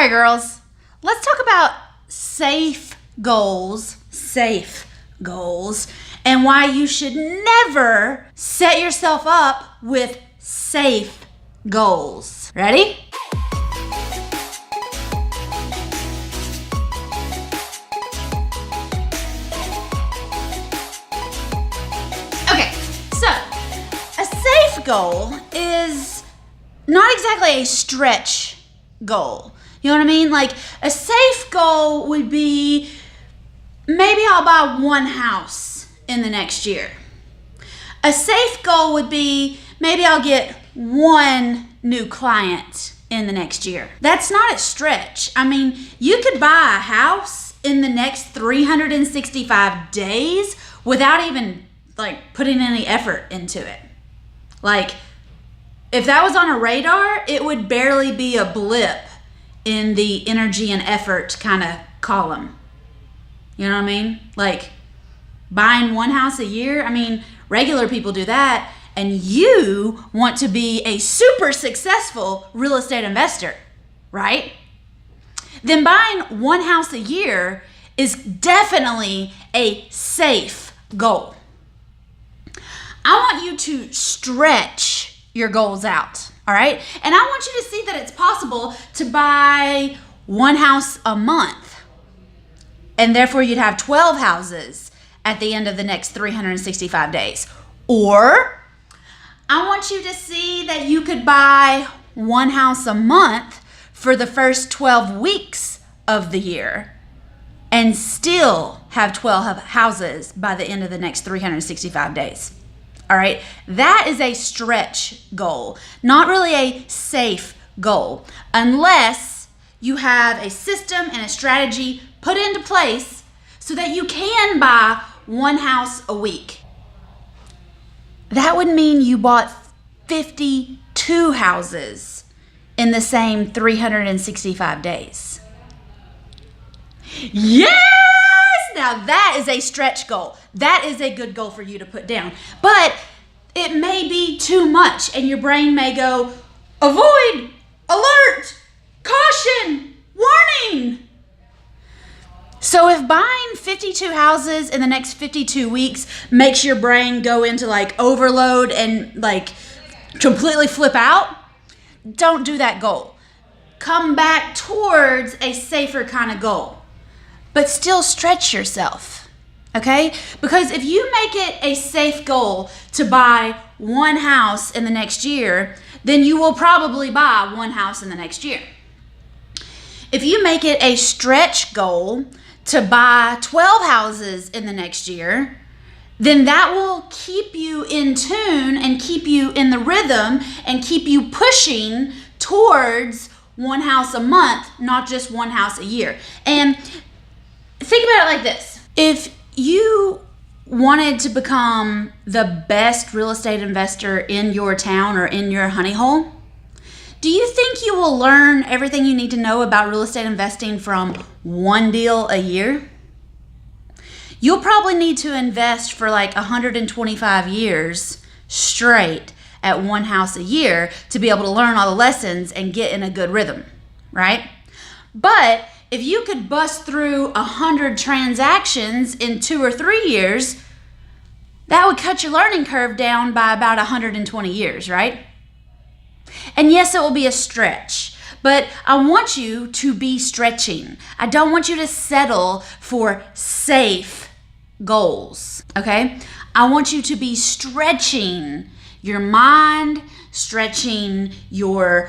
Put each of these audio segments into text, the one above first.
right, girls, let's talk about safe goals, and why you should never set yourself up with safe goals. Ready? Okay, so a safe goal is not exactly a stretch goal. You know what I mean? Like a safe goal would be maybe I'll buy one house in the next year. A safe goal would be maybe I'll get one new client in the next year. That's not a stretch. I mean, you could buy a house in the next 365 days without even putting any effort into it. Like if that was on a radar, it would barely be a blip in the energy and effort kind of column. You know what I mean? Like buying one house a year. I mean, regular people do that, and you want to be a super successful real estate investor, right? Then buying one house a year is definitely a safe goal. I want you to stretch your goals out, all right? And I want you to see that it's possible to buy one house a month, and therefore you'd have 12 houses at the end of the next 365 days. Or I want you to see that you could buy one house a month for the first 12 weeks of the year and still have 12 houses by the end of the next 365 days. All right, that is a stretch goal, not really a safe goal, unless you have a system and a strategy put into place so that you can buy one house a week. That would mean you bought 52 houses in the same 365 days. Yes! Now that is a stretch goal. That is a good goal for you to put down. But it may be too much and your brain may go, avoid, alert, caution, warning. So if buying 52 houses in the next 52 weeks makes your brain go into overload and completely flip out, don't do that goal. Come back towards a safer kind of goal. But still stretch yourself, okay? Because if you make it a safe goal to buy one house in the next year, then you will probably buy one house in the next year. If you make it a stretch goal to buy 12 houses in the next year, then that will keep you in tune and keep you in the rhythm and keep you pushing towards one house a month, not just one house a year. And think about it like this. If you wanted to become the best real estate investor in your town or in your honey hole, do you think you will learn everything you need to know about real estate investing from one deal a year? You'll probably need to invest for 125 years straight at one house a year to be able to learn all the lessons and get in a good rhythm, right? But if you could bust through 100 transactions in 2 or 3 years, that would cut your learning curve down by about 120 years, right? And yes, it will be a stretch, but I want you to be stretching. I don't want you to settle for safe goals, okay? I want you to be stretching your mind, stretching your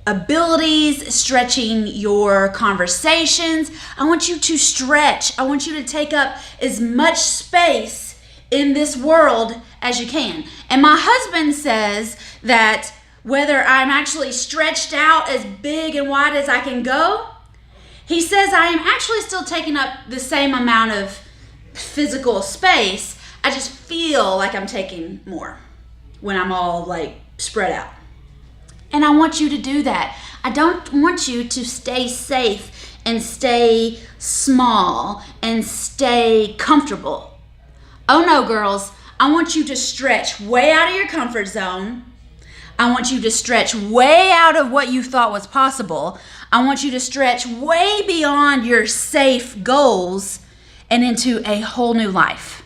abilities, stretching your conversations. I want you to stretch. I want you to take up as much space in this world as you can. And my husband says that whether I'm actually stretched out as big and wide as I can go, he says I am actually still taking up the same amount of physical space. I just feel like I'm taking more when I'm all spread out. And I want you to do that. I don't want you to stay safe and stay small and stay comfortable. Oh no, girls, I want you to stretch way out of your comfort zone. I want you to stretch way out of what you thought was possible. I want you to stretch way beyond your safe goals and into a whole new life,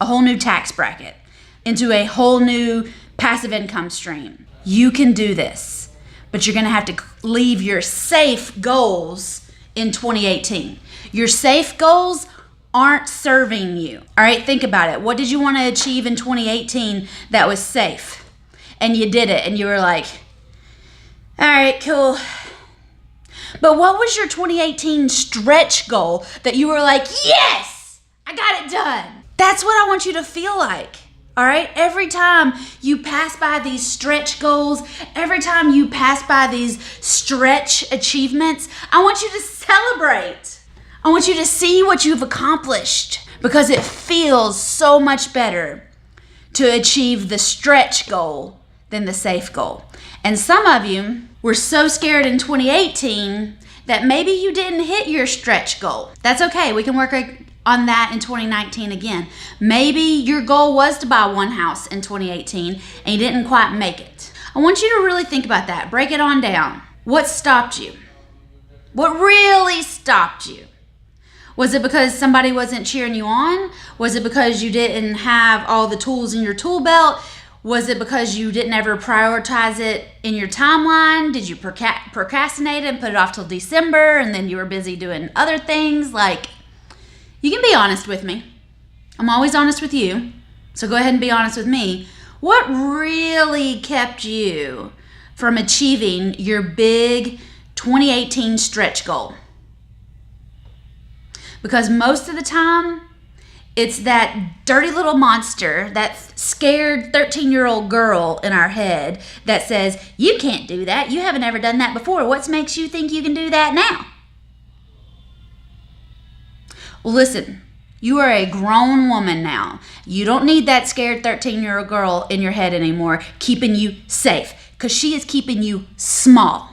a whole new tax bracket, into a whole new passive income stream. You can do this, but you're going to have to leave your safe goals in 2018. Your safe goals aren't serving you. All right, think about it. What did you want to achieve in 2018 that was safe? And you did it, and you were like, all right, cool. But what was your 2018 stretch goal that you were like, yes, I got it done? That's what I want you to feel like. All right, every time you pass by these stretch goals, every time you pass by these stretch achievements, I want you to celebrate. I want you to see what you've accomplished, because it feels so much better to achieve the stretch goal than the safe goal. And some of you were so scared in 2018 that maybe you didn't hit your stretch goal. That's okay. We can work on that in 2019 again. Maybe your goal was to buy one house in 2018 and you didn't quite make it. I want you to really think about that. Break it on down. What stopped you? What really stopped you? Was it because somebody wasn't cheering you on? Was it because you didn't have all the tools in your tool belt? Was it because you didn't ever prioritize it in your timeline? Did you procrastinate and put it off till December and then you were busy doing other things? Like, you can be honest with me. I'm always honest with you. So go ahead and be honest with me. What really kept you from achieving your big 2018 stretch goal? Because most of the time, it's that dirty little monster, that scared 13-year-old girl in our head that says, you can't do that. You haven't ever done that before. What makes you think you can do that now? Well, listen, you are a grown woman now. You don't need that scared 13-year-old girl in your head anymore keeping you safe, because she is keeping you small.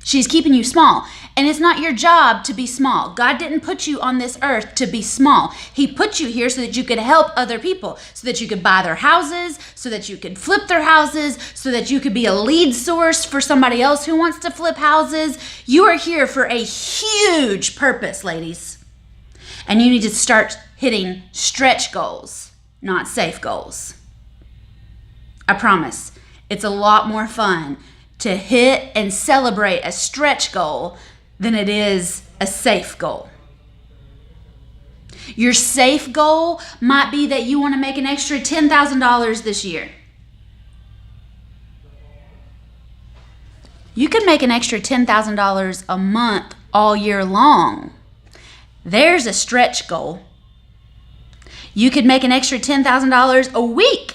She's keeping you small. And it's not your job to be small. God didn't put you on this earth to be small. He put you here so that you could help other people, so that you could buy their houses, so that you could flip their houses, so that you could be a lead source for somebody else who wants to flip houses. You are here for a huge purpose, ladies. And you need to start hitting stretch goals, not safe goals. I promise, it's a lot more fun to hit and celebrate a stretch goal than it is a safe goal. Your safe goal might be that you want to make an extra $10,000 this year. You could make an extra $10,000 a month all year long. There's a stretch goal. You could make an extra $10,000 a week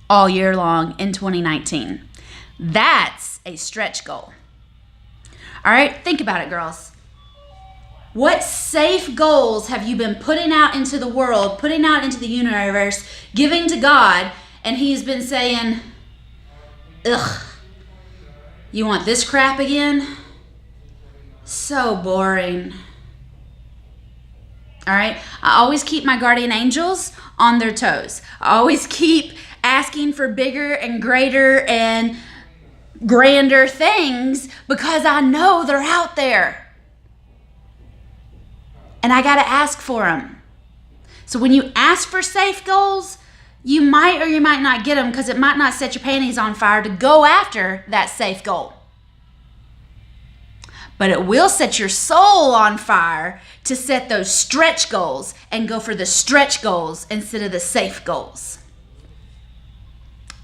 all year long in 2019. That's a stretch goal. All right, think about it, girls. What safe goals have you been putting out into the world, putting out into the universe, giving to God, and He's been saying, ugh, you want this crap again? So boring. All right, I always keep my guardian angels on their toes. I always keep asking for bigger and greater and grander things because I know they're out there. And I got to ask for them. So when you ask for safe goals, you might or you might not get them because it might not set your panties on fire to go after that safe goal. But it will set your soul on fire to set those stretch goals and go for the stretch goals instead of the safe goals.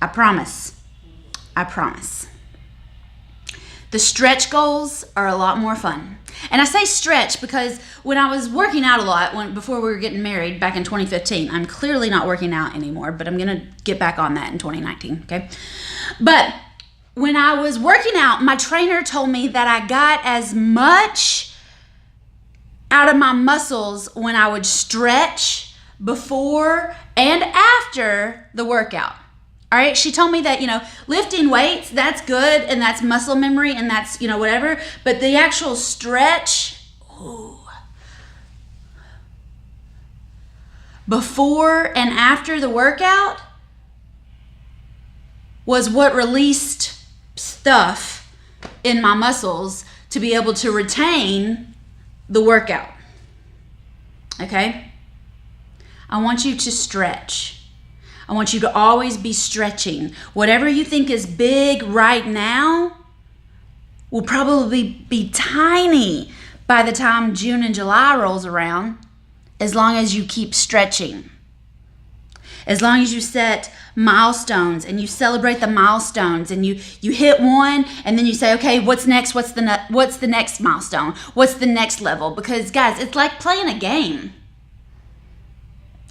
I promise. I promise. The stretch goals are a lot more fun. And I say stretch because when I was working out a lot before we were getting married back in 2015, I'm clearly not working out anymore, but I'm going to get back on that in 2019, okay? But when I was working out, my trainer told me that I got as much out of my muscles when I would stretch before and after the workout. All right, she told me that, lifting weights, that's good and that's muscle memory and that's, whatever. But the actual stretch, before and after the workout, was what released stuff in my muscles to be able to retain the workout. Okay? I want you to stretch. I want you to always be stretching. Whatever you think is big right now will probably be tiny by the time June and July rolls around, as long as you keep stretching. As long as you set milestones and you celebrate the milestones and you hit one and then you say, okay, what's next? What's the next milestone? What's the next level? Because guys, it's like playing a game.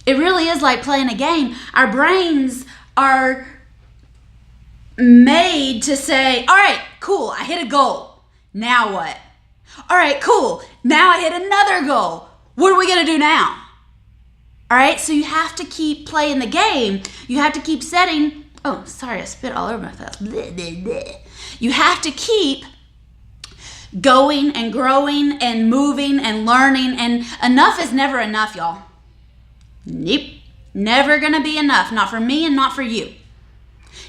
It really is like playing a game. Our brains are made to say, all right, cool, I hit a goal. Now what? All right, cool. Now I hit another goal. What are we going to do now? All right, so you have to keep playing the game. You have to keep setting. Oh, sorry, I spit all over myself. You have to keep going and growing and moving and learning. And enough is never enough, y'all. Nope. Never going to be enough. Not for me and not for you.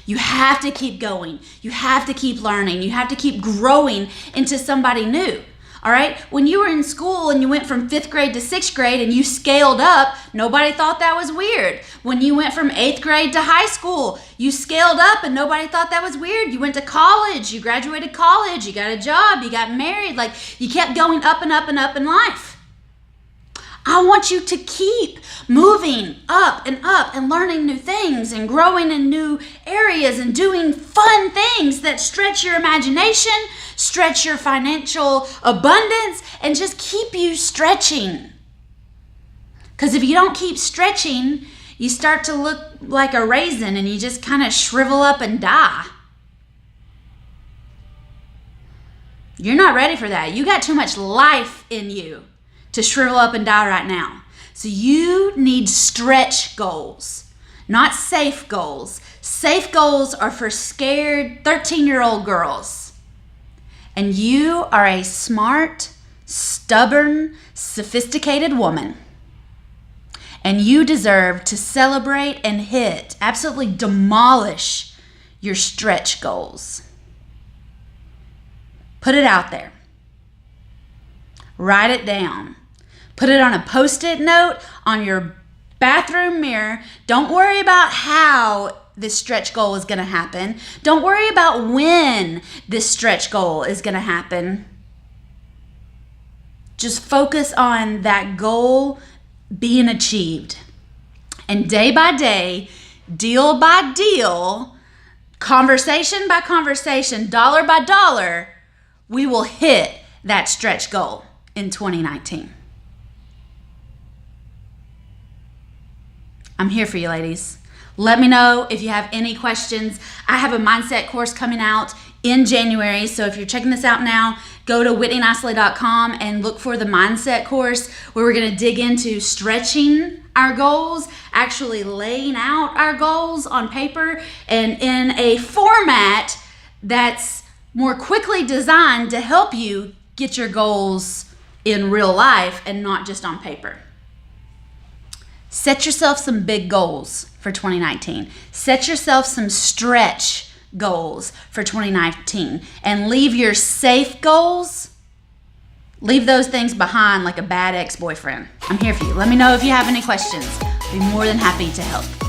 You have to keep going. You have to keep learning. You have to keep growing into somebody new. All right? When you were in school and you went from 5th grade to 6th grade and you scaled up, nobody thought that was weird. When you went from 8th grade to high school, you scaled up and nobody thought that was weird. You went to college, you graduated college, you got a job, you got married. Like, you kept going up and up and up in life. I want you to keep moving up and learning new things and growing in new areas and doing fun things that stretch your imagination, stretch your financial abundance, and just keep you stretching. Because if you don't keep stretching, you start to look like a raisin and you just kind of shrivel up and die. You're not ready for that. You got too much life in you to shrivel up and die right now. So you need stretch goals, not safe goals. Safe goals are for scared 13-year-old girls. And you are a smart, stubborn, sophisticated woman. And you deserve to celebrate and hit, absolutely demolish your stretch goals. Put it out there. Write it down. Put it on a Post-it note on your bathroom mirror. Don't worry about how this stretch goal is going to happen. Don't worry about when this stretch goal is going to happen. Just focus on that goal being achieved. And day by day, deal by deal, conversation by conversation, dollar by dollar, we will hit that stretch goal in 2019. I'm here for you, ladies. Let me know if you have any questions. I have a mindset course coming out in January. So if you're checking this out now, go to whitneynicely.com and look for the mindset course where we're going to dig into stretching our goals, actually laying out our goals on paper and in a format that's more quickly designed to help you get your goals in real life and not just on paper. Set yourself some big goals for 2019. Set yourself some stretch goals for 2019 and leave your safe goals, leave those things behind like a bad ex-boyfriend. I'm here for you. Let me know if you have any questions. I'd be more than happy to help.